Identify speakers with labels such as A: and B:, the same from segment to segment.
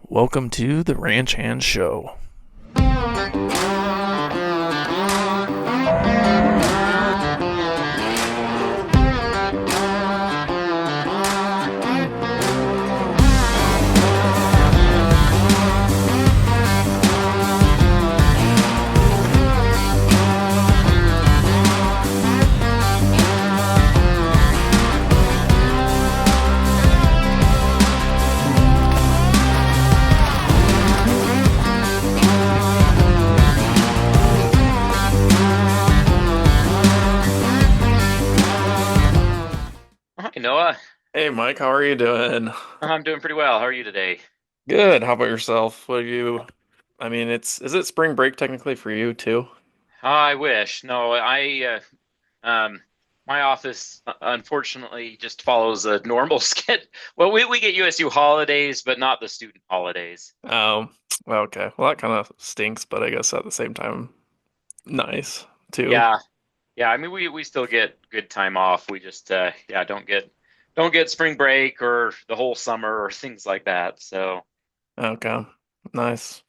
A: Welcome to the Ranch Hand Show.
B: Hi, Noah.
A: Hey, Mike, how are you doing?
B: I'm doing pretty well. How are you today?
A: Good. How about yourself? What do you? I mean, is it spring break technically for you too?
B: I wish. No, my office unfortunately just follows a normal schedule. Well, we get USU holidays, but not the student holidays.
A: Um, okay. Well, that kind of stinks, but I guess at the same time, nice too.
B: Yeah, yeah. I mean, we still get good time off. We just yeah don't get spring break or the whole summer or things like that. So
A: Okay, nice.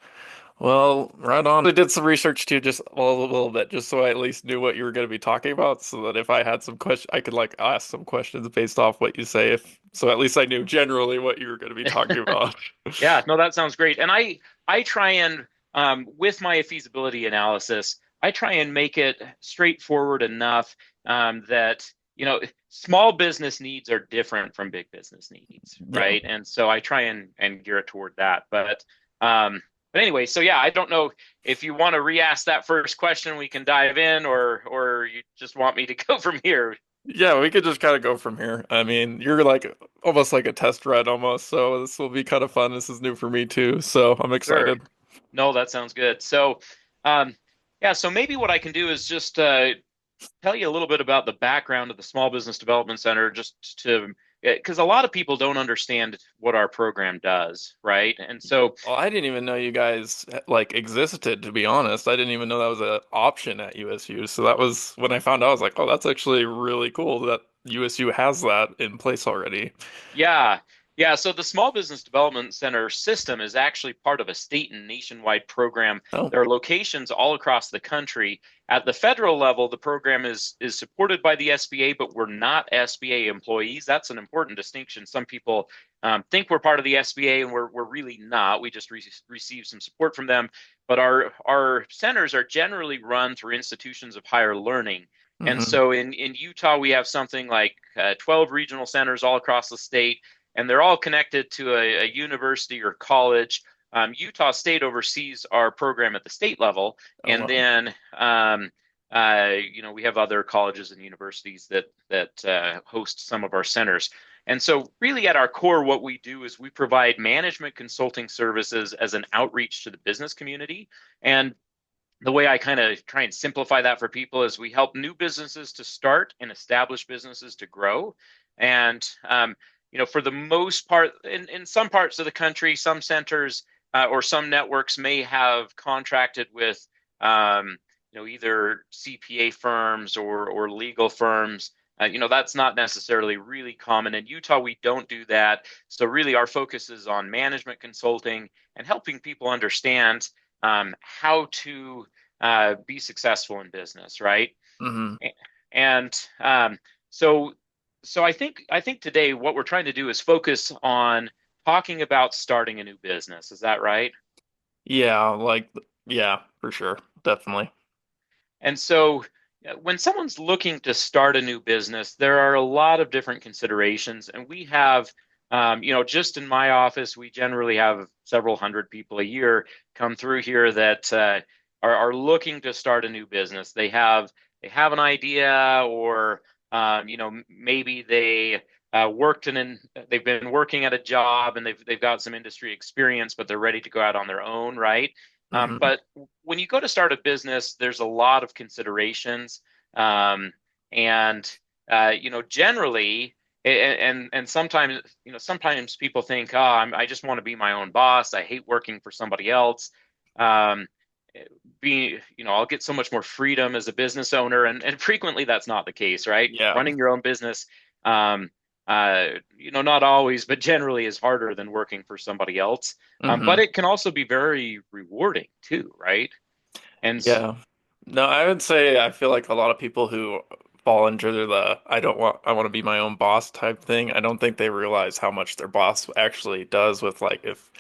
A: Well, right on. I did some research too, just a little bit, just so I at least knew what you were going to be talking about, so that if I had some question, I could like ask some questions based off what you say. If so, at least I knew generally what you were going to be talking about.
B: yeah, no, that sounds great. And I try and with my feasibility analysis, I try and make it straightforward enough that small business needs are different from big business needs,
A: Yeah.
B: right? And so I try and gear it toward that. But anyway, so yeah, I don't know if you want to re-ask that first question, we can dive in, or you just want me to go from here.
A: Yeah, we could just kind of go from here. I mean, you're like almost like a test run almost, so this will be kind of fun. This is new for me too, so I'm
B: Sure.
A: excited.
B: No, that sounds good. So, um, yeah, so maybe what I can do is just tell you a little bit about the background of the Small Business Development Center, just to because a lot of people don't understand what our program does, right? And so,
A: Well, I didn't even know you guys like existed, to be honest. I didn't even know that was an option at USU. So that was when I found out, I was like, oh, that's actually really cool that USU has that in place already.
B: yeah, yeah. So the Small Business Development Center system is actually part of a state and nationwide program.
A: Oh,
B: There are locations all across the country. At the federal level, the program is supported by the SBA, but we're not SBA employees. That's an important distinction. Some people think we're part of the SBA, and we're really not. We just receive some support from them. But our centers are generally run through institutions of higher learning. And
A: hmm.
B: so in Utah, we have something like 12 regional centers all across the state, and they're all connected to a university or college. Utah State oversees our program at the state level,
A: Oh,
B: and
A: wow.
B: then we have other colleges and universities that host some of our centers. And so, really, at our core, what we do is we provide management consulting services as an outreach to the business community. And the way I kind of try and simplify that for people is we help new businesses to start and established businesses to grow. And for the most part, in some parts of the country, some centers or some networks may have contracted with either CPA firms or legal firms. That's not necessarily really common. In Utah, we don't do that. So really, our focus is on management consulting and helping people understand how to be successful in business, right?
A: Hmm.
B: And so, so I think today what we're trying to do is focus on talking about starting a new business. Is that right?
A: Yeah, yeah, for sure. Definitely.
B: And so, when someone's looking to start a new business, there are a lot of different considerations, and we have. Just in my office, we generally have several hundred people a year come through here that are looking to start a new business. They have an idea, or maybe they've been working at a job and they've got some industry experience, but they're ready to go out on their own, right?
A: Hmm.
B: But when you go to start a business, there's a lot of considerations, um, and generally, and sometimes people think, oh, I just want to be my own boss. I hate working for somebody else. Um, I'll get so much more freedom as a business owner, and frequently that's not the case, right?
A: Yeah.
B: Running your own business, um, not always, but generally is harder than working for somebody else. But
A: Hmm.
B: it can also be very rewarding too, right? And
A: Yeah. No, I would say I feel like a lot of people who fall into the I want to be my own boss type thing. I don't think they realize how much their boss actually does with like if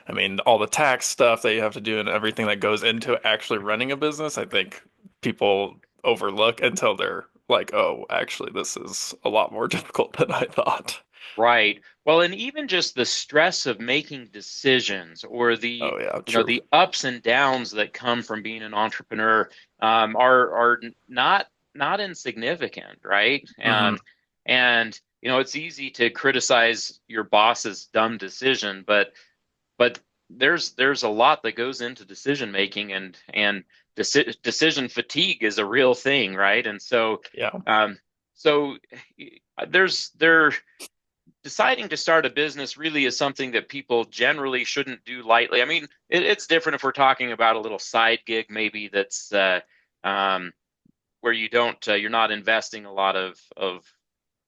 A: I mean all the tax stuff that you have to do and everything that goes into actually running a business. I think people overlook until they're like, "Oh, actually this is a lot more difficult than I thought."
B: right. Well, and even just the stress of making decisions or
A: Oh yeah,
B: the
A: true.
B: the ups and downs that come from being an entrepreneur are not insignificant, right?
A: Hmm.
B: And it's easy to criticize your boss's dumb decision, but there's a lot that goes into decision making, and decision fatigue is a real thing, right? And so
A: Yeah.
B: um, so there's there deciding to start a business really is something that people generally shouldn't do lightly. I mean, it's different if we're talking about a little side gig, maybe that's um, where you're not investing a lot of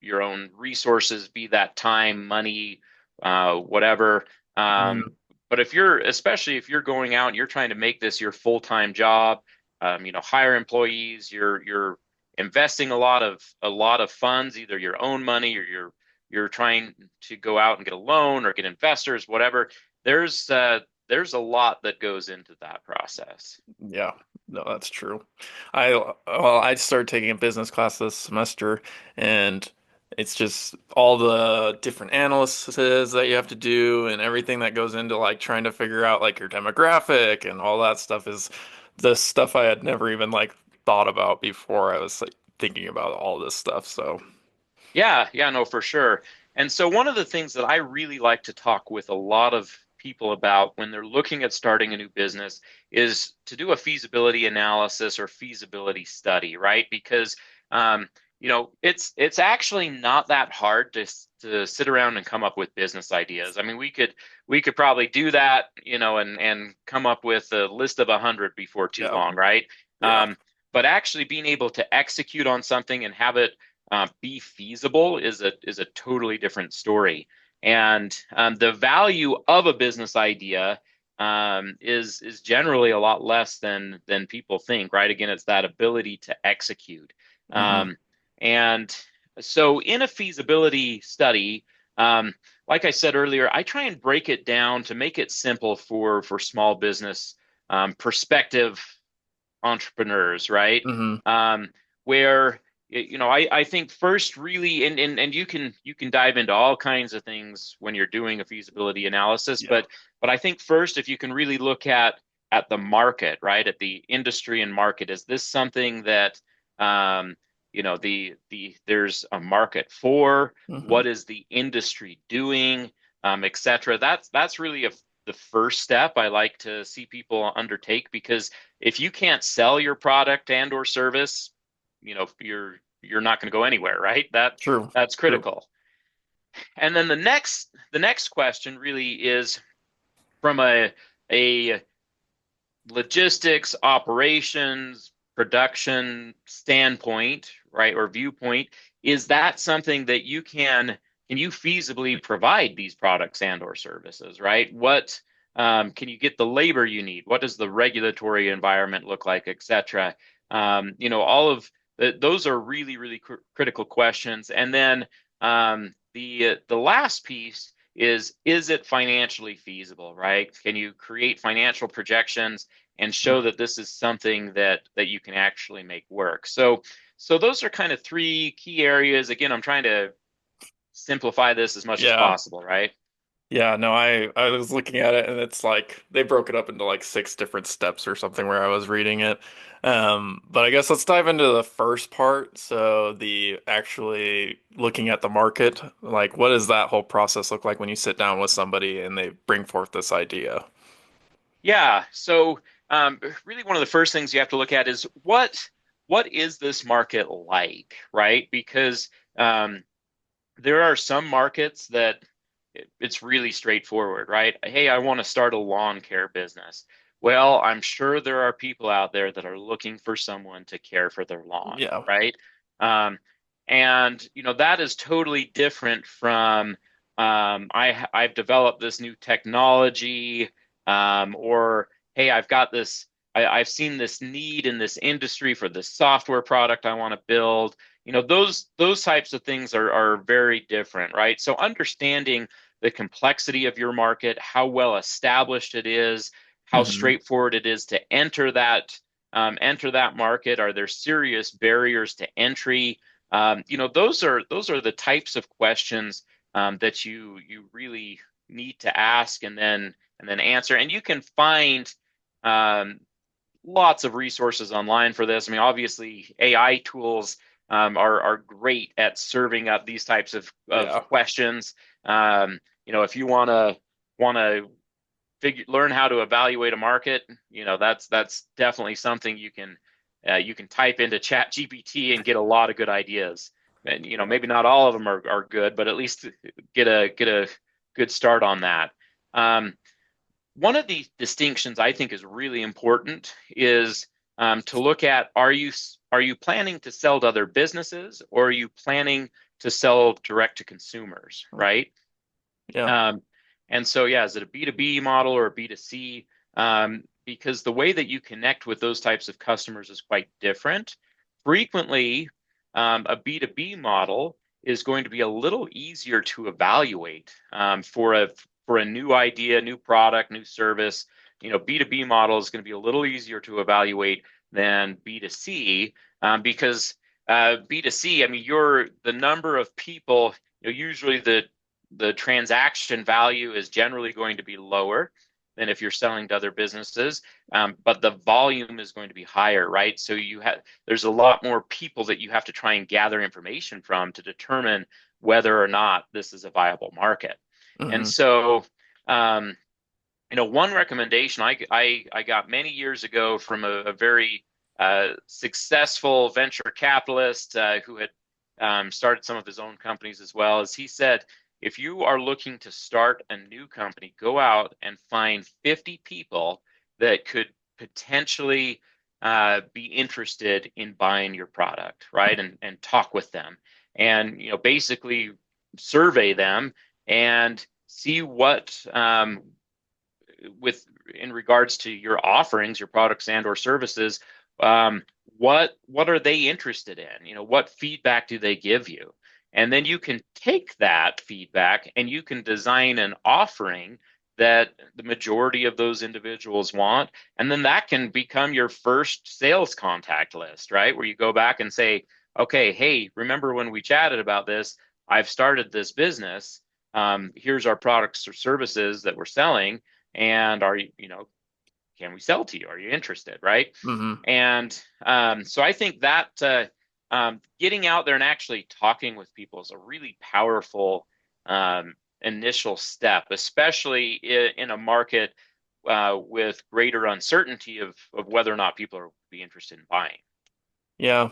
B: your own resources, be that time, money, whatever. Um,
A: Hmm.
B: but especially if you're going out and you're trying to make this your full-time job, hire employees, you're investing a lot of funds, either your own money or you're trying to go out and get a loan or get investors, whatever. There's uh, there's a lot that goes into that process.
A: Yeah, no, that's true. I started taking a business class this semester, and it's just all the different analyses that you have to do and everything that goes into like trying to figure out like your demographic and all that stuff is the stuff I had never even like thought about before I was like thinking about all this stuff. So,
B: Yeah, yeah, no, for sure. And so one of the things that I really like to talk with a lot of people about when they're looking at starting a new business is to do a feasibility analysis or feasibility study, right? Because it's actually not that hard to sit around and come up with business ideas. I mean, we could probably do that, and come up with a list of 100 before too
A: yeah,
B: long, right?
A: yeah.
B: Um, but actually being able to execute on something and have it be feasible is a totally different story. And the value of a business idea is generally a lot less than people think, right? Again, it's that ability to execute.
A: Hmm.
B: Um, and so, in a feasibility study, um, like I said earlier, I try and break it down to make it simple for small business perspective entrepreneurs, right?
A: Hmm.
B: Um, where I think first really, and you can dive into all kinds of things when you're doing a feasibility analysis,
A: Yeah.
B: but I think first if you can really look at the market, right, at the industry and market, is this something that um, there's a market for?
A: Hmm.
B: What is the industry doing, et cetera? That's really the first step I like to see people undertake, because if you can't sell your product and or service, you're not going to go anywhere, right?
A: True.
B: That's
A: True.
B: critical. And then the next question really is from a logistics, operations, production standpoint, right, or viewpoint, is that something that can you feasibly provide these products and or services, right? What can you get the labor you need? What does the regulatory environment look like, et cetera? All of those are really, really critical questions. And then the last piece is it financially feasible, right? Can you create financial projections and show
A: Mhm.
B: that this is something that you can actually make work? So those are kind of three key areas. Again, I'm trying to simplify this as much as
A: Yeah.
B: possible, right?
A: Yeah, no, I was looking at it and it's like they broke it up into like six different steps or something where I was reading it. But I guess let's dive into the first part. So the actually looking at the market, like what does that whole process look like when you sit down with somebody and they bring forth this idea?
B: Yeah. So really one of the first things you have to look at is what is this market like, right? Because there are some markets that it's really straightforward, right? Hey, I want to start a lawn care business. Well, I'm sure there are people out there that are looking for someone to care for their lawn,
A: Yeah.
B: right? Um, And that is totally different from I've developed this new technology, or hey, I've seen this need in this industry for this software product I want to build. Those types of things are very different, right? So understanding the complexity of your market, how well established it is, how
A: Hmm.
B: straightforward it is to enter that market. Are there serious barriers to entry? Those are the types of questions that you really need to ask and then answer. And you can find um, lots of resources online for this. I mean, obviously, AI tools are great at serving up these types of
A: Yeah.
B: questions. If you want to learn how to evaluate a market, that's definitely something you can type into Chat GPT and get a lot of good ideas. And
A: Yeah.
B: maybe not all of them are good, but at least get a good start on that. Um, One of the distinctions I think is really important is to look at, are you planning to sell to other businesses, or are you planning to sell direct to consumers, right?
A: Yeah.
B: Um, and so, yeah, is it a B2B model or a B2C? Because the way that you connect with those types of customers is quite different. Frequently, a B2B model is going to be a little easier to evaluate for a new idea, new product, new service. B2B model is going to be a little easier to evaluate than B2C, because B2C, I mean, the number of people, usually the transaction value is generally going to be lower than if you're selling to other businesses, but the volume is going to be higher, right? So there's a lot more people that you have to try and gather information from to determine whether or not this is a viable market. And
A: Hmm.
B: so, um, one recommendation I got many years ago from a very successful venture capitalist who had started some of his own companies as well, is he said, if you are looking to start a new company, go out and find 50 people that could potentially be interested in buying your product, right? And talk with them, and basically survey them and see what with in regards to your offerings, your products and or services, um, what are they interested in? What feedback do they give you? And then you can take that feedback and you can design an offering that the majority of those individuals want. And then that can become your first sales contact list, right? Where you go back and say, okay, hey, remember when we chatted about this? I've started this business. Here's our products or services that we're selling, and can we sell to you? Are you interested, right?
A: Hmm.
B: And so I think that getting out there and actually talking with people is a really powerful initial step, especially in a market with greater uncertainty of whether or not people are be interested in buying.
A: Yeah.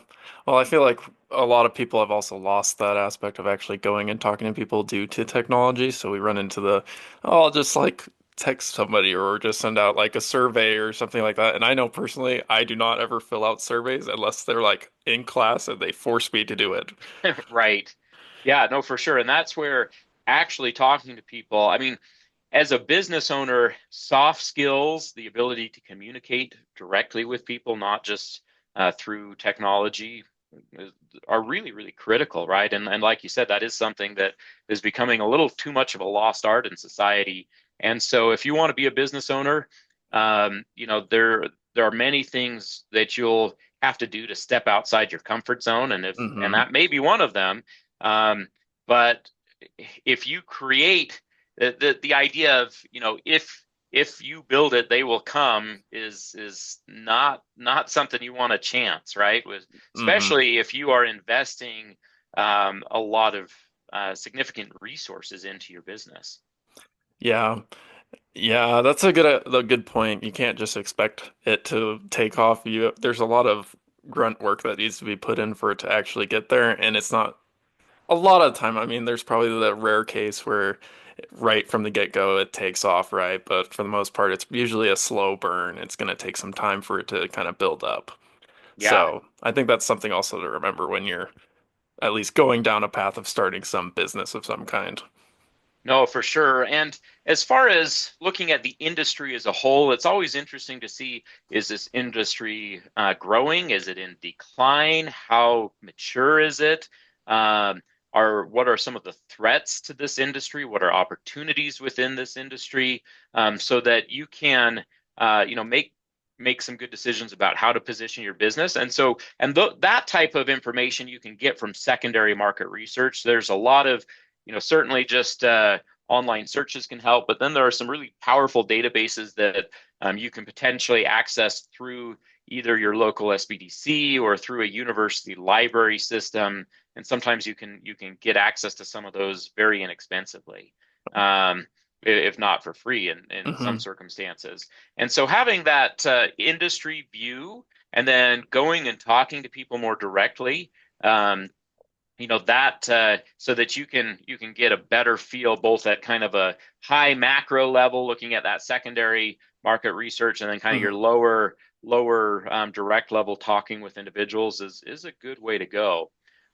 A: Well, I feel like a lot of people have also lost that aspect of actually going and talking to people due to technology. So we run into oh, I'll just like text somebody or just send out like a survey or something like that. And I know personally, I do not ever fill out surveys unless they're like in class and they force me to do it.
B: Right. Yeah, no, for sure. And that's where actually talking to people, I mean, as a business owner, soft skills, the ability to communicate directly with people, not just through technology, are really, really critical, right? And like you said, that is something that is becoming a little too much of a lost art in society. And so, if you want to be a business owner, there are many things that you'll have to do to step outside your comfort zone, and
A: Hmm.
B: that may be one of them. Um, but if you create the idea of if you build it they will come is not something you want to chance, right? With
A: Hmm.
B: especially if you are investing a lot of significant resources into your business.
A: Yeah. Yeah, that's a good point. You can't just expect it to take off. There's a lot of grunt work that needs to be put in for it to actually get there, and it's not a lot of time. I mean, there's probably the rare case where right from the get-go it takes off, right? But for the most part, it's usually a slow burn. It's going to take some time for it to kind of build up.
B: Yeah.
A: So I think that's something also to remember when you're at least going down a path of starting some business of some kind.
B: No, for sure. And as far as looking at the industry as a whole, it's always interesting to see, is this industry growing? Is it in decline? How mature is it? Um, what are some of the threats to this industry? What are opportunities within this industry? So that you can, make some good decisions about how to position your business. And so, and th that type of information you can get from secondary market research. There's a lot of certainly just online searches can help, but then there are some really powerful databases that you can potentially access through either your local SBDC or through a university library system. And sometimes you can get access to some of those very inexpensively, if not for free in some
A: Hmm.
B: circumstances. And so having that industry view and then going and talking to people more directly, um, that so that you can get a better feel both at kind of a high macro level looking at that secondary market research and then kind of your
A: Hmm.
B: lower direct level talking with individuals is a good way to go.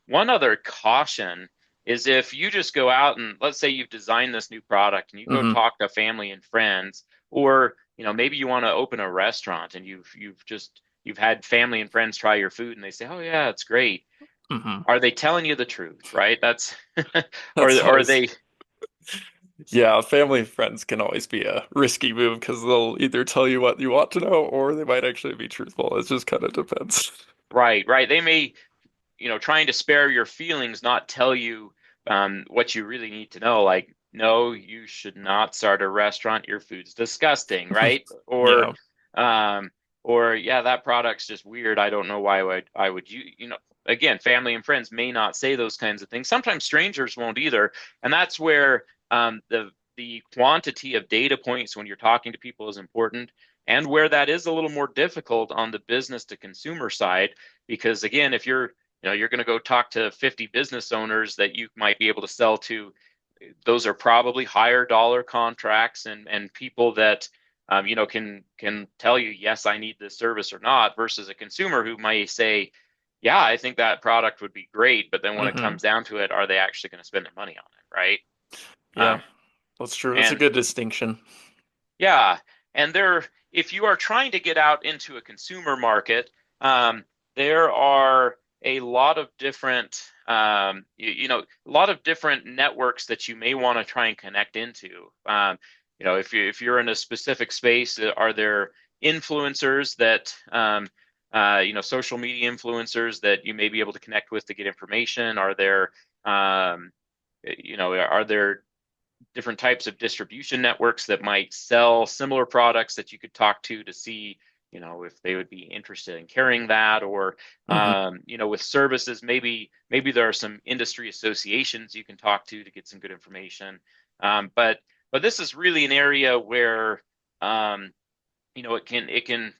B: One other caution is if you just go out and let's say you've designed this new product and you go
A: Hmm.
B: talk to family and friends, or maybe you want to open a restaurant and you've had family and friends try your food and they say, oh yeah, it's great.
A: Hmm.
B: Are they telling you the truth, right? That's or
A: That's
B: or
A: always,
B: they
A: yeah, family and friends can always be a risky move because they'll either tell you what you want to know or they might actually be truthful. It just kind of depends.
B: right. They may, trying to spare your feelings, not tell you what you really need to know. Like, no, you should not start a restaurant. Your food's disgusting, right?
A: Yeah.
B: Um, or yeah, that product's just weird. I don't know why I would again, family and friends may not say those kinds of things. Sometimes strangers won't either, and that's where the quantity of data points when you're talking to people is important, and where that is a little more difficult on the business to consumer side, because again, if you're going to go talk to 50 business owners that you might be able to sell to. Those are probably higher dollar contracts and people that can tell you, yes, I need this service or not, versus a consumer who might say, yeah, I think that product would be great, but then when it
A: Hmm.
B: comes down to it, are they actually going to spend their money on it, right?
A: Yeah,
B: Um,
A: that's true. That's a
B: and
A: good distinction.
B: Yeah, and if you are trying to get out into a consumer market, there are a lot of different, a lot of different networks that you may want to try and connect into. If you're in a specific space, are there influencers that, social media influencers that you may be able to connect with to get information? Um, are there different types of distribution networks that might sell similar products that you could talk to see, if they would be interested in carrying that, or,
A: Hmm.
B: with services, maybe there are some industry associations you can talk to get some good information. But this is really an area where,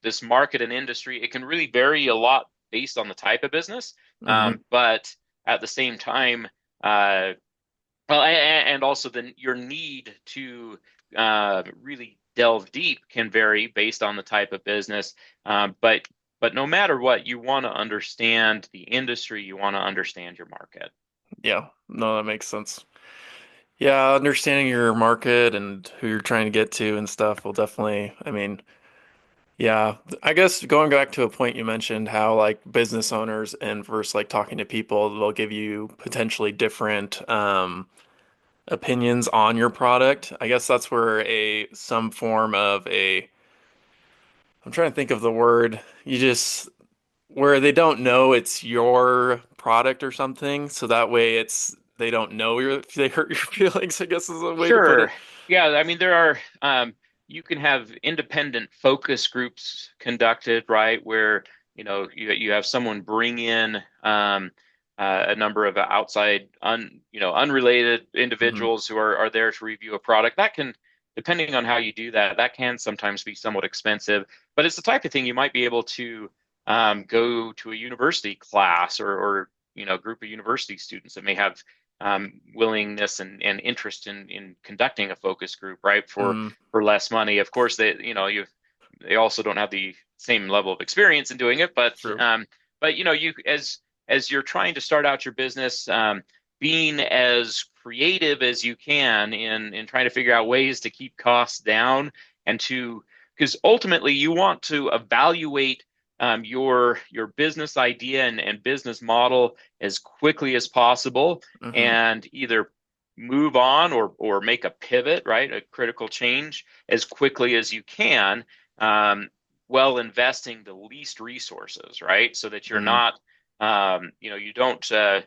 B: this market and industry, it can really vary a lot based on the type of business.
A: Hmm.
B: But at the same time, uh, and also your need to really delve deep can vary based on the type of business. But no matter what, you want to understand the industry, you want to understand your market.
A: Yeah, no, that makes sense. Yeah, understanding your market and who you're trying to get to and stuff will definitely, I mean, yeah, I guess going back to a point you mentioned how like business owners and versus like talking to people, they'll give you potentially different opinions on your product. I guess that's where a some form of a I'm trying to think of the word. You just where they don't know it's your product or something, so that way it's they don't know they hurt your feelings, I guess is a way to put
B: Sure.
A: it.
B: Yeah, I mean there are you can have independent focus groups conducted, right, where you have someone bring in a number of outside unrelated
A: Hmm.
B: individuals who are there to review a product. That can, depending on how you do that, that can sometimes be somewhat expensive, but it's the type of thing you might be able to go to a university class or group of university students that may have willingness and interest in conducting a focus group, right?
A: Mm,
B: For less money. Of course, they also don't have the same level of experience in doing it,
A: true.
B: but you as as you're trying to start out your business, being as creative as you can in trying to figure out ways to keep costs down and to because ultimately you want to evaluate your business idea and business model as quickly as possible
A: Hmm.
B: and either move on or make a pivot, right? A critical change as quickly as you can, um, while investing the least resources, right? So that you're
A: Hmm.
B: not, you don't uh,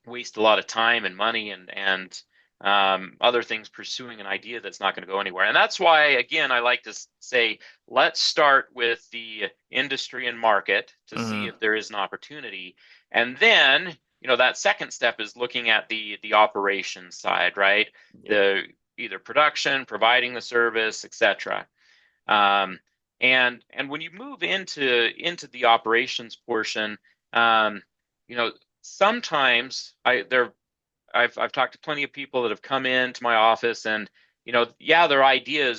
B: waste a lot of time and money and other things pursuing an idea that's not going to go anywhere. And that's why, again, I like to say, let's start with the industry and market to see
A: Hmm.
B: if there is an opportunity, and then that second step is looking at the operations side, right?
A: Yep.
B: The either production, providing the service, etc. Um, and when you move into the operations portion, um, you know, sometimes I've talked to plenty of people that have come into my office and yeah, their idea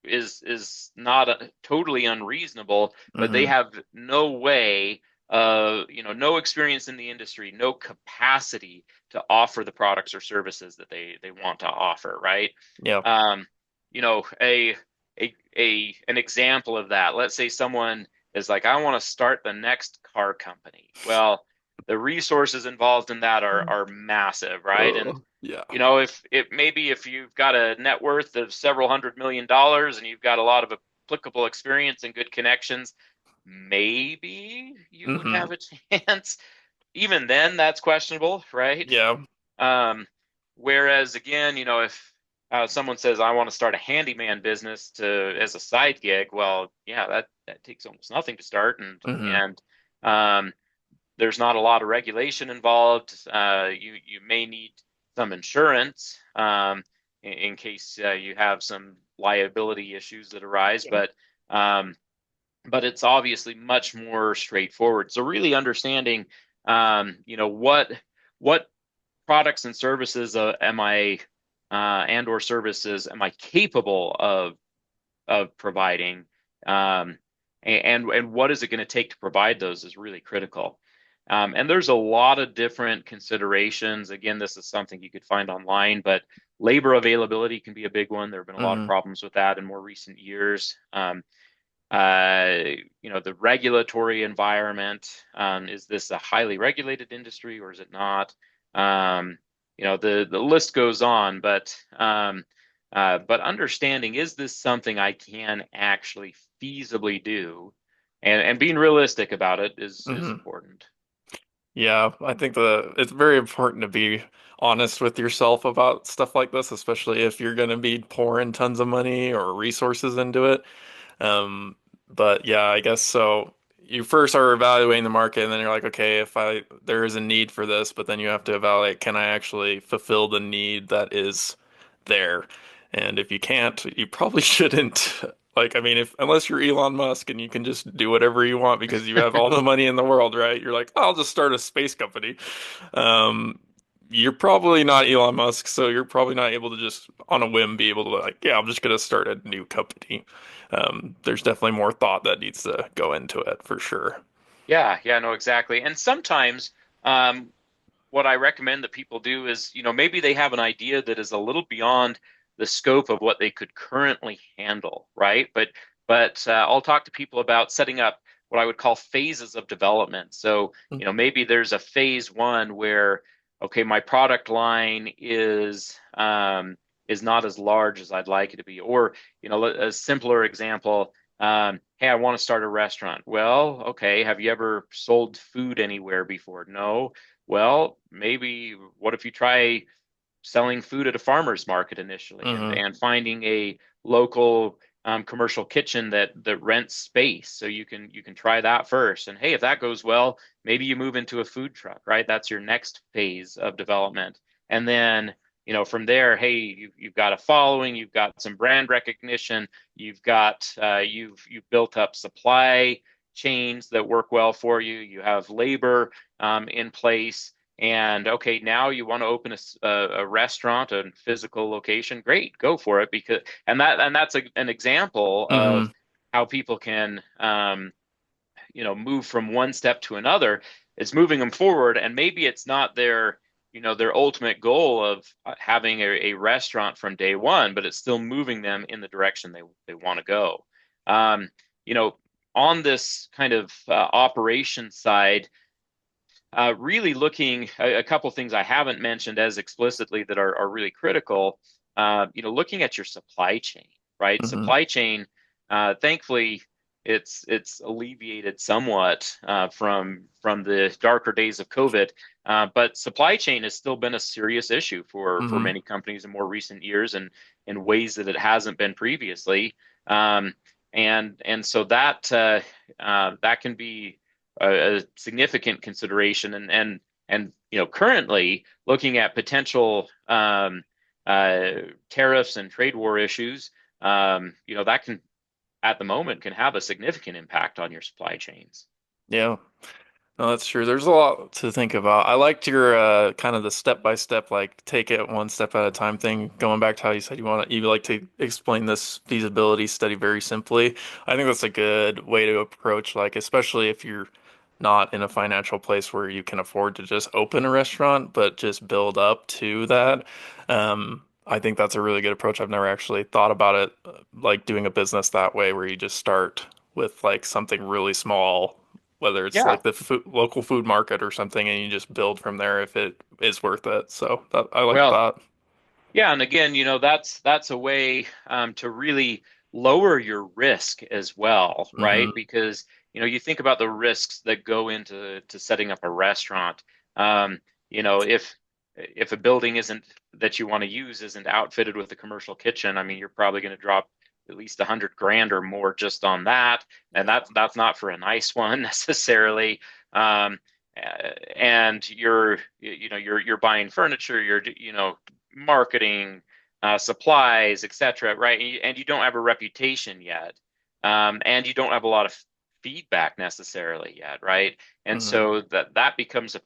B: is not totally unreasonable, but they
A: Hmm.
B: have no way no experience in the industry, no capacity to offer the products or services that they want to offer, right?
A: Yep.
B: Um, you know, a an example of that. Let's say someone is like, I want to start the next car company. Well, the resources involved in that are massive, right? And
A: Yeah.
B: if you've got a net worth of several $100 million and you've got a lot of applicable experience and good connections, maybe you would
A: Hmm.
B: have a chance. Even then, that's questionable, right?
A: Yeah.
B: Um, Whereas again, if someone says, I want to start a handyman business to as a side gig, well, yeah, that takes almost nothing to start, and
A: Hmm.
B: and um, there's not a lot of regulation involved. You may need some insurance in case you have some liability issues that arise, um, but it's obviously much more straightforward. So really understanding, what products and services am I and or services am I capable of providing, um, and what is it going to take to provide those is really critical. And there's a lot of different considerations. Again, this is something you could find online, but labor availability can be a big one. There have been a lot of
A: Hmm.
B: problems with that in more recent years. Uh, the regulatory environment. Is this a highly regulated industry or is it not? Um, the list goes on, but understanding, is this something I can actually feasibly do, and being realistic about it is
A: Hmm.
B: important.
A: Yeah, I think it's very important to be honest with yourself about stuff like this, especially if you're going to be pouring tons of money or resources into it. Um, but yeah, I guess so. You first are evaluating the market, and then you're like, okay, if there is a need for this, but then you have to evaluate, can I actually fulfill the need that is there? And if you can't, you probably shouldn't. Like, I mean, if unless you're Elon Musk and you can just do whatever you want because you have all the money in the world, right? You're like, I'll just start a space company. Um, you're probably not Elon Musk, so you're probably not able to just on a whim be able to like, yeah, I'm just gonna start a new company. There's definitely more thought that needs to go into it for sure.
B: Yeah, yeah, no, exactly. And sometimes, um, what I recommend that people do is, maybe they have an idea that is a little beyond the scope of what they could currently handle, right? But I'll talk to people about setting up what I would call phases of development. So, maybe there's a phase one where, okay, my product line is not as large as I'd like it to be, or a simpler example. Hey, I want to start a restaurant. Well, okay, have you ever sold food anywhere before? No. Well, maybe what if you try selling food at a farmer's market initially
A: Hmm.
B: and finding a local commercial kitchen that rents space so you can try that first. And hey, if that goes well, maybe you move into a food truck, right? That's your next phase of development. And then from there, hey, you've got a following, you've got some brand recognition, you've built up supply chains that work well for you, you have labor in place, and okay, now you want to open a restaurant, a physical location. Great, go for it. Because and that's an example of
A: Hmm.
B: how people can move from one step to another. It's moving them forward, and maybe it's not their ultimate goal of having a restaurant from day one, but it's still moving them in the direction they want to go. Um, you know, on this kind of operation side, really looking a couple things I haven't mentioned as explicitly that are really critical. Looking at your supply chain, right?
A: Hmm.
B: Supply chain, thankfully, it's alleviated somewhat from the darker days of COVID, but supply chain has still been a serious issue for
A: Hmm.
B: many companies in more recent years, and in ways that it hasn't been previously. Um, and so that can be a significant consideration. And currently looking at potential uh, tariffs and trade war issues, that can at the moment can have a significant impact on your supply chains.
A: Yeah. No, that's true. There's a lot to think about. I liked your kind of the step by step, like take it one step at a time thing. Going back to how you said you like to explain this feasibility study very simply. I think that's a good way to approach, like especially if you're not in a financial place where you can afford to just open a restaurant, but just build up to that. I think that's a really good approach. I've never actually thought about it, like doing a business that way, where you just start with like something really small, whether it's
B: Yeah.
A: like the local food market or something, and you just build from there if it is worth it. So I like
B: Well,
A: that.
B: yeah, and again, that's a way to really lower your risk as well, right?
A: Hmm.
B: Because you think about the risks that go into setting up a restaurant. Um, if a building isn't that you want to use isn't outfitted with a commercial kitchen, I mean, you're probably going to drop at least 100 grand or more just on that, and that's not for a nice one necessarily. Um, and you're buying furniture, you're marketing, supplies, etc., right? And you don't have a reputation yet, and you don't have a lot of feedback necessarily yet, right? And
A: Hmm.
B: so that becomes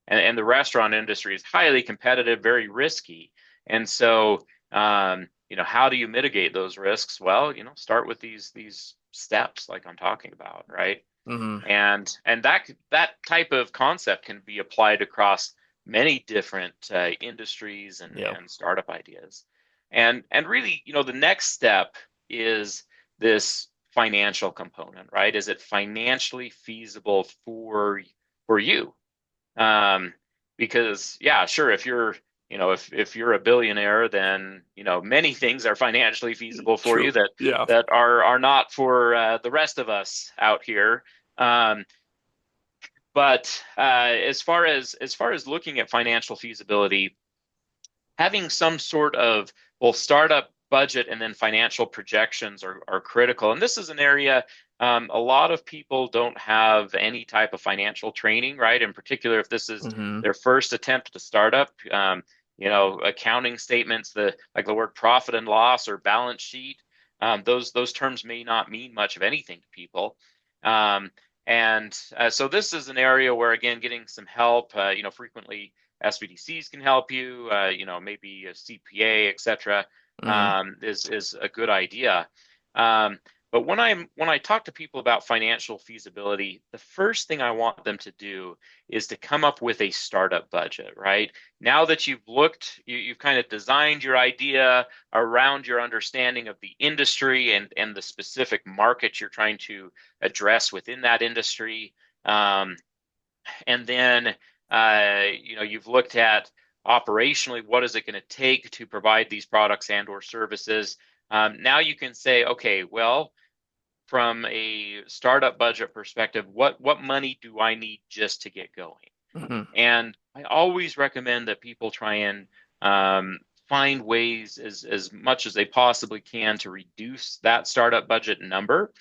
B: and the restaurant industry is highly competitive, very risky, and so how do you mitigate those risks? Well, start with these steps like I'm talking about, right?
A: Hmm.
B: And that type of concept can be applied across many different industries
A: Yep.
B: and startup ideas. And really, the next step is this financial component, right? Is it financially feasible for you? Um, because yeah, sure, if you're a billionaire, then many things are financially feasible for you
A: True.
B: that
A: Yeah.
B: are not for the rest of us out here. Um, but as far as looking at financial feasibility, having some sort of both startup budget and then financial projections are critical. And this is an area a lot of people don't have any type of financial training, right? In particular, if this is
A: Hmm.
B: their first attempt to start up, accounting statements, like the word profit and loss or balance sheet, those terms may not mean much of anything to people. Um, and so this is an area where, again, getting some help, frequently SBDCs can help you, maybe a CPA, et cetera,
A: Hmm.
B: is a good idea. Um, but when I talk to people about financial feasibility, the first thing I want them to do is to come up with a startup budget, right? Now that you've kind of designed your idea around your understanding of the industry and the specific market you're trying to address within that industry. And then you've looked at operationally what is it going to take to provide these products and or services. Now you can say, okay, well, from a startup budget perspective, what money do I need just to get going?
A: Hmm.
B: And I always recommend that people try and um, find ways as much as they possibly can to reduce that startup budget number.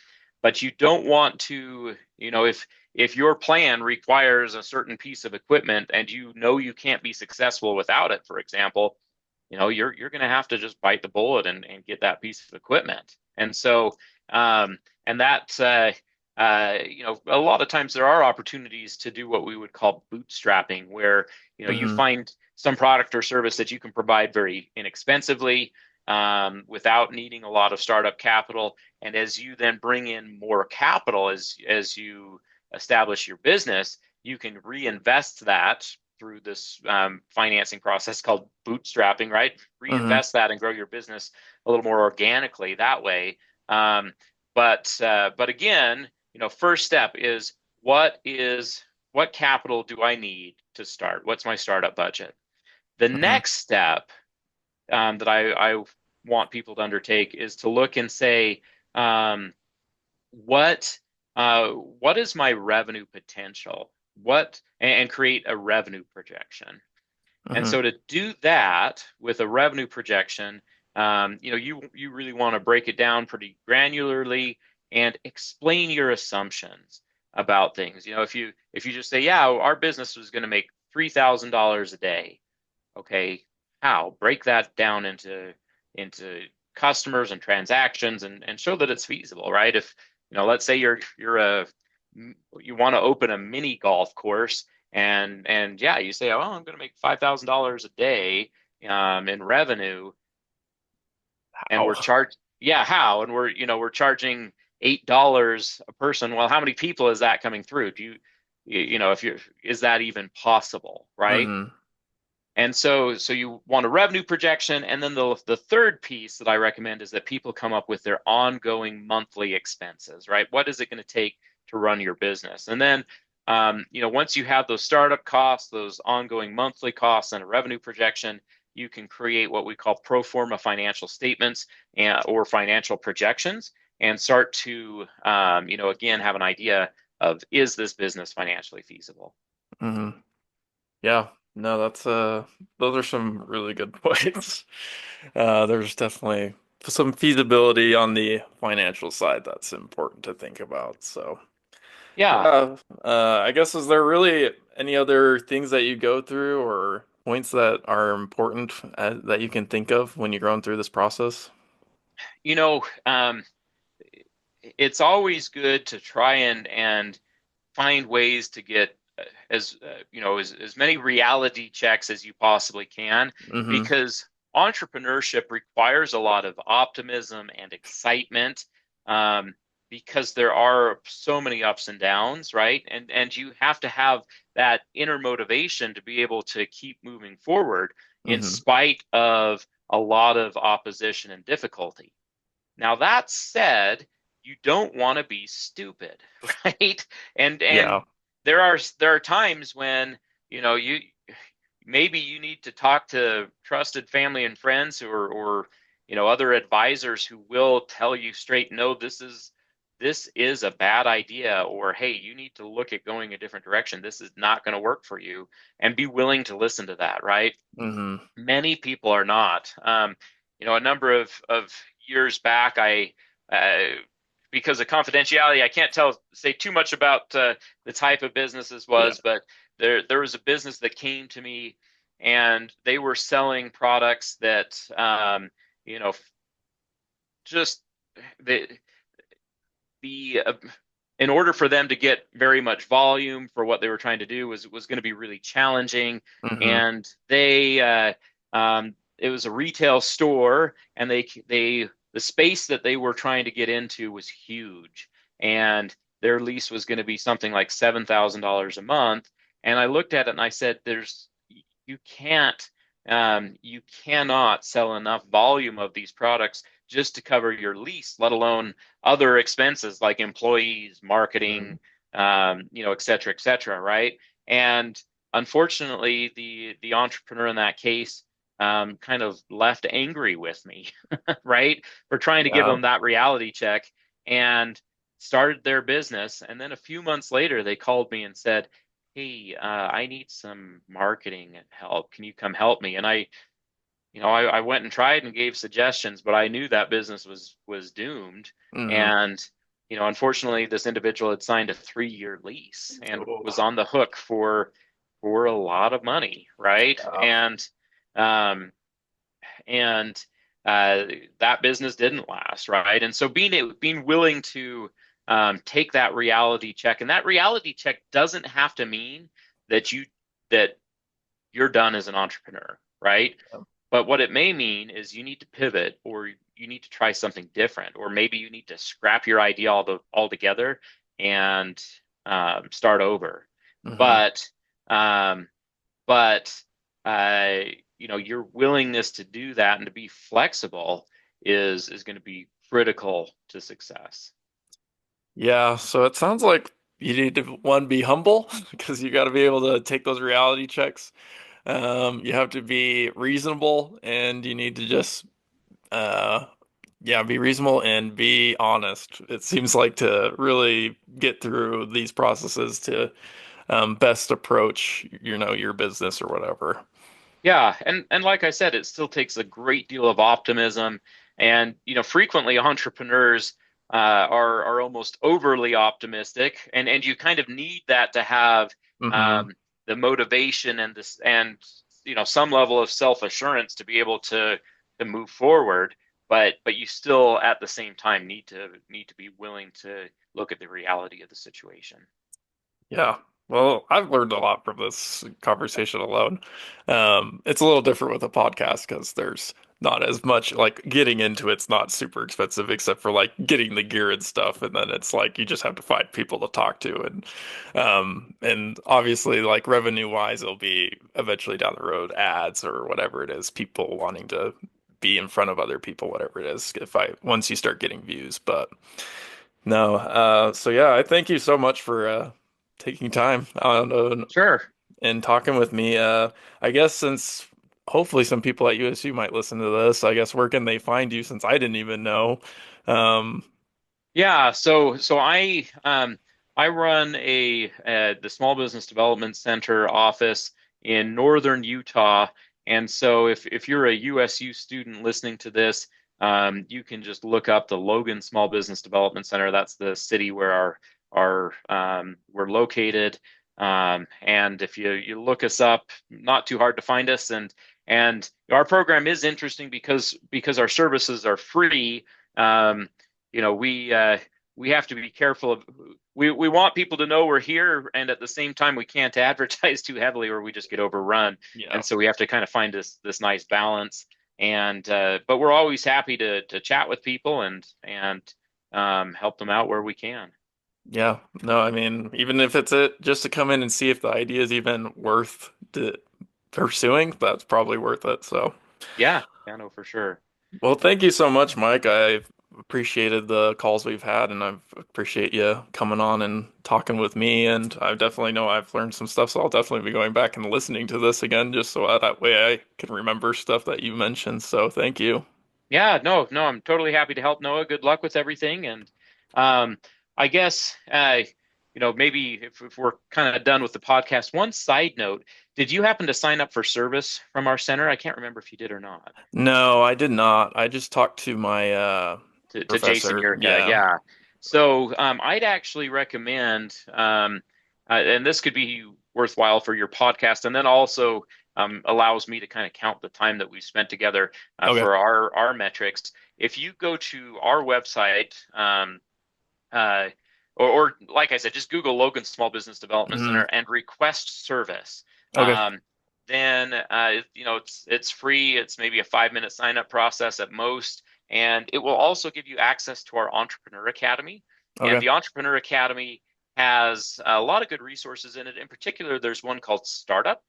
B: But you don't want to, if your plan requires a certain piece of equipment and you can't be successful without it, for example, you're going to have to just bite the bullet and get that piece of equipment. And so, and that a lot of times there are opportunities to do what we would call bootstrapping, where you
A: Hmm.
B: find some product or service that you can provide very inexpensively, without needing a lot of startup capital. And as you then bring in more capital as you establish your business, you can reinvest that through this financing process called bootstrapping, right?
A: Mm-hmm.
B: Reinvest that and grow your business a little more organically that way. Um, but again, first step is what capital do I need to start? What's my startup budget? The
A: Mm-hmm.
B: next step that I want people to undertake is to look and say, um, what what is my revenue potential? And create a revenue projection. And
A: Mm-hmm.
B: so to do that with a revenue projection, you really want to break it down pretty granularly and explain your assumptions about things. If you just say, yeah, our business was going to make $3,000 a day. Okay, how? Break that down into customers and transactions and show that it's feasible, right? If let's say you want to open a mini golf course and yeah, you say, oh, I'm going to make $5,000 a day in revenue, and
A: Ow.
B: yeah, how? And we're charging $8 a person. Well, how many people is that coming through? If you is that even possible, right?
A: Mm-hmm.
B: And so you want a revenue projection, and then the third piece that I recommend is that people come up with their ongoing monthly expenses, right? What is it going to take to run your business? And then, once you have those startup costs, those ongoing monthly costs, and a revenue projection, you can create what we call pro forma financial statements or financial projections, and start to, again, have an idea of is this business financially feasible?
A: Mm-hmm. Yeah. No, those are some really good points. There's definitely some feasibility on the financial side that's important to think about. So,
B: Yeah.
A: yeah, I guess is there really any other things that you go through or points that are important that you can think of when you're going through this process?
B: You know, it's always good to try and find ways to get as many reality checks as you possibly can,
A: Mm-hmm.
B: because entrepreneurship requires a lot of optimism and excitement, um, because there are so many ups and downs, right? And you have to have that inner motivation to be able to keep moving forward in
A: Mm-hmm.
B: spite of a lot of opposition and difficulty. Now, that said, you don't want to be stupid, right? And
A: Yeah.
B: there are times when, you maybe you need to talk to trusted family and friends or other advisors who will tell you straight, no, this is a bad idea, or hey, you need to look at going a different direction. This is not going to work for you, and be willing to listen to that, right?
A: Mm-hmm.
B: Many people are not. A number of years back, because of confidentiality, I can't say too much about the type of business this
A: Yeah.
B: was, but there was a business that came to me, and they were selling products that, you know, just the the in order for them to get very much volume for what they were trying to do was going to be really challenging.
A: Mm-hmm.
B: And it was a retail store, and the space that they were trying to get into was huge, and their lease was going to be something like $7,000 a month. And I looked at it and I said, you can't, you cannot sell enough volume of these products just to cover your lease, let alone other expenses like employees,
A: Mm-hmm.
B: marketing, et cetera, right? And unfortunately, the entrepreneur in that case kind of left angry with me, right, for trying to give
A: Yeah.
B: them that reality check, and started their business. And then a few months later, they called me and said, "Hey, I need some marketing help. Can you come help me?" And I went and tried and gave suggestions, but I knew that business was doomed.
A: Mm-hmm.
B: And unfortunately, this individual had signed a 3-year lease and was
A: Oh,
B: on the hook for a lot of money, right?
A: yeah.
B: Um, and uh, that business didn't last, right? And so being willing to take that reality check, and that reality check doesn't have to mean that you're done as an entrepreneur, right? But what it may mean is you need to pivot, or you need to try something different, or maybe you need to scrap your idea altogether and start over.
A: Hmm.
B: But um, but uh, your willingness to do that and to be flexible is going to be critical to success.
A: Yeah, so it sounds like you need to one be humble because you got to be able to take those reality checks. You have to be reasonable, and you need to just uh yeah, be reasonable and be honest. It seems like to really get through these processes to best approach, your business or whatever.
B: Yeah, and like I said, it still takes a great deal of optimism, and frequently entrepreneurs are almost overly optimistic, and you kind of need that to have
A: Hmm.
B: um, the motivation and this and some level of self-assurance to be able to move forward. But you still at the same time need to be willing to look at the reality of the situation.
A: Yeah. Well, I've learned a lot from this conversation alone. It's a little different with a podcast because there's not as much like getting into it's not super expensive except for like getting the gear and stuff. And then it's like you just have to find people to talk to and obviously like revenue wise it'll be eventually down the road ads or whatever it is, people wanting to be in front of other people, whatever it is, if I once you start getting views. But no, so yeah, I thank you so much for taking time
B: Sure.
A: and talking with me. I guess since hopefully some people at USU might listen to this, I guess where can they find you since I didn't even know? Um,
B: Yeah, so I run the Small Business Development Center office in northern Utah, and so if you're a USU student listening to this, you can just look up the Logan Small Business Development Center. That's the city where our we're located. And if you look us up, not too hard to find us, and our program is interesting because our services are free. Um, we have to be careful of we want people to know we're here, and at the same time we can't advertise too heavily or we just get overrun.
A: yeah.
B: And so we have to kind of find this nice balance. And but we're always happy to chat with people and help them out where we can.
A: Yeah. No, I mean, even if it's it just to come in and see if the idea is even worth pursuing, that's probably worth it. So,
B: Yeah, yeah, no, for sure.
A: well, thank you so much, Mike. I've appreciated the calls we've had, and I appreciate you coming on and talking with me. And I definitely know I've learned some stuff, so I'll definitely be going back and listening to this again, just so that way I can remember stuff that you mentioned. So, thank you.
B: Yeah, no, I'm totally happy to help, Noah. Good luck with everything. And um, I guess, maybe if we're kind of done with the podcast, one side note, did you happen to sign up for service from our center? I can't remember if you did or not.
A: No, I did not. I just talked to my
B: To Jason
A: professor.
B: Yurka,
A: Yeah.
B: yeah. So I'd actually recommend, and this could be worthwhile for your podcast, and then also allows me to kind of count the time that we've spent together
A: Okay.
B: for our metrics. If you go to our website, uh, or like I said, just Google Logan Small Business Development
A: Hmm.
B: Center and request service.
A: Okay.
B: Then it's free. It's maybe a 5-minute sign up process at most, and it will also give you access to our Entrepreneur Academy. And
A: Okay.
B: the Entrepreneur Academy has a lot of good resources in it. In particular, there's one called Startup,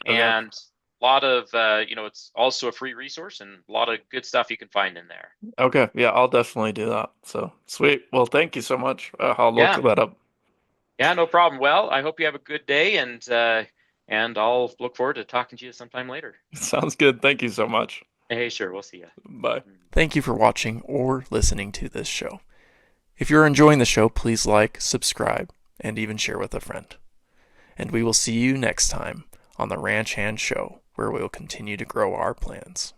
A: Okay.
B: and a lot of it's also a free resource and a lot of good stuff you can find in there.
A: Okay. Yeah, I'll definitely do that. So sweet. Well, thank you so much. I'll look
B: Yeah,
A: that up.
B: yeah, no problem. Well, I hope you have a good day, and I'll look forward to talking to you sometime later.
A: Sounds good. Thank you so much.
B: Hey, sure, we'll see you.
A: Bye. Thank you for watching or listening to this show. If you're enjoying the show, please like, subscribe, and even share with a friend. And we will see you next time on the Ranch Hand Show, where we will continue to grow our plans.